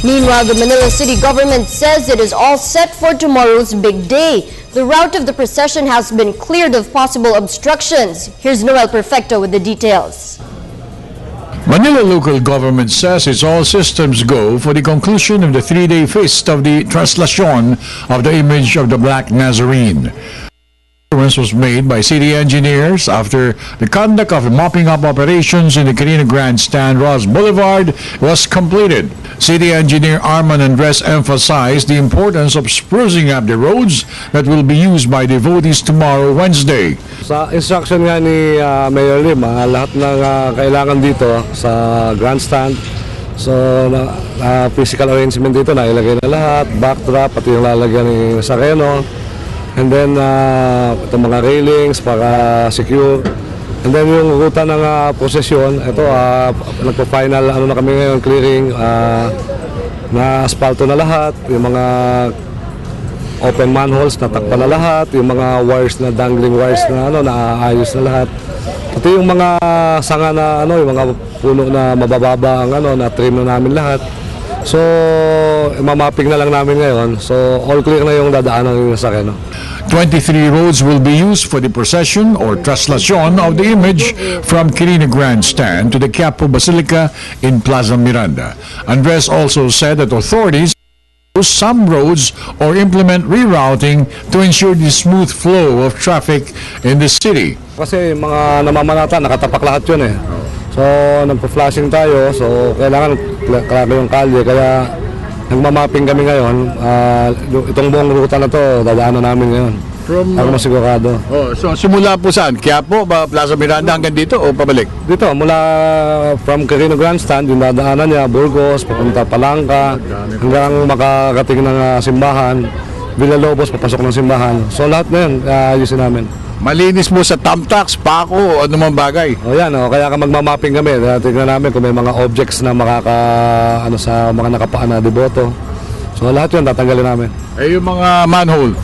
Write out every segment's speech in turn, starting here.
Meanwhile, the Manila City government says it is all set for tomorrow's big day. The route of the procession has been cleared of possible obstructions. Here's Noel Perfecto with the details. Manila local government says it's all systems go for the conclusion of the three-day feast of the Translacion of the image of the Black Nazarene. Was made by city engineers after the conduct of mopping up operations in the Quirino Grandstand Ross Boulevard was completed. City engineer Arman Andres emphasized the importance of sprucing up the roads that will be used by devotees tomorrow, Wednesday. Sa instruction nga ni Mayor Lim, lahat ng kailangan dito sa grandstand. So, physical arrangement dito na ilagay na lahat, backdrop, pati yung lalagyan ni Sareno. And then, itong mga railings para secure. And then, yung ruta ng prosesyon, ito, nagpo-final, na kami ngayon, clearing, na asfalto na lahat, yung mga open manholes, natakpan na lahat, yung mga wires na dangling wires na, naayos na lahat. Pati yung mga sanga na, yung mga puno na mabababa, na trim na namin lahat. So, mamapping na lang namin ngayon. So, all clear na yung dadaanan ng sasakyan. 23 roads will be used for the procession or translation of the image from Quirino Grandstand to the Quiapo Basilica in Plaza Miranda. Andres also said that authorities use some roads or implement rerouting to ensure the smooth flow of traffic in the city. Kasi mga namamanata, nakatapak lahat yun eh. So, nagpo-flashing tayo, so kailangan klaro yung kalye, kaya nagmamapping kami ngayon. Itong buong ruta na to, dadaanan namin ngayon. Para masigurado. So simula po saan? Quiapo, Plaza Miranda hanggang dito o pabalik? Dito, mula from Quirino Grandstand, yung dadaanan niya, Burgos, papunta Palangka, hanggang makarating ng simbahan, Villalobos, papasok ng simbahan. So lahat na yun, ayusin namin. Malinis mo sa thumbtacks, pako o anumang bagay. Yan, kaya ka magmamapping kami. Tingnan namin kung may mga objects na sa mga nakapaan na deboto. So lahat yun, tatanggalin namin. Yung mga manhole?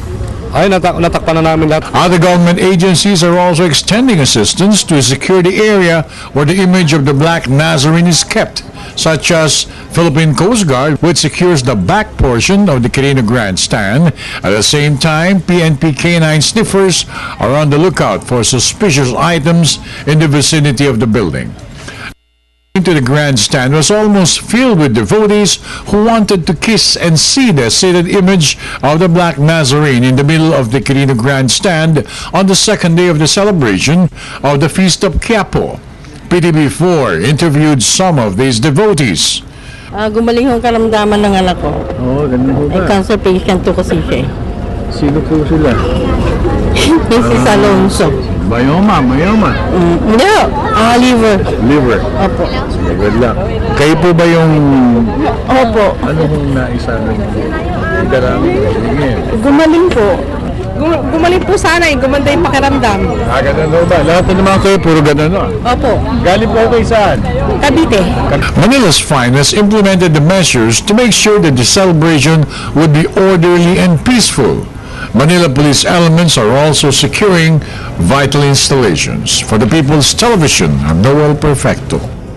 Ay, natakpan na namin lahat. Other government agencies are also extending assistance to secure the area where the image of the Black Nazarene is kept, such as Philippine Coast Guard, which secures the back portion of the Quirino Grandstand. At the same time, PNP K9 sniffers are on the lookout for suspicious items in the vicinity of the building. To the grandstand was almost filled with devotees who wanted to kiss and see the seated image of the Black Nazarene in the middle of the Quirino Grandstand on the second day of the celebration of the Feast of Quiapo. PTV4 interviewed some of these devotees. Gumaling yung karamdaman ng anak ko. Ganun Ay, cancer patient to kasi siya. Sino po sila? Mrs. Alonso. Mayoma. Hindi, liver. Liver. Opo. Good luck. Kayo po ba yung... Opo. Ano kung naisano nyo? Gumaling po. Gumaling po sana gumanda yung pakiramdam. Ganun ba? Lahat na naman kayo, puro ganun Opo. Galing po kayo saan? Cavite. Manila's finest implemented the measures to make sure that the celebration would be orderly and peaceful. Manila police elements are also securing vital installations. For the People's Television, I'm Noel Perfecto.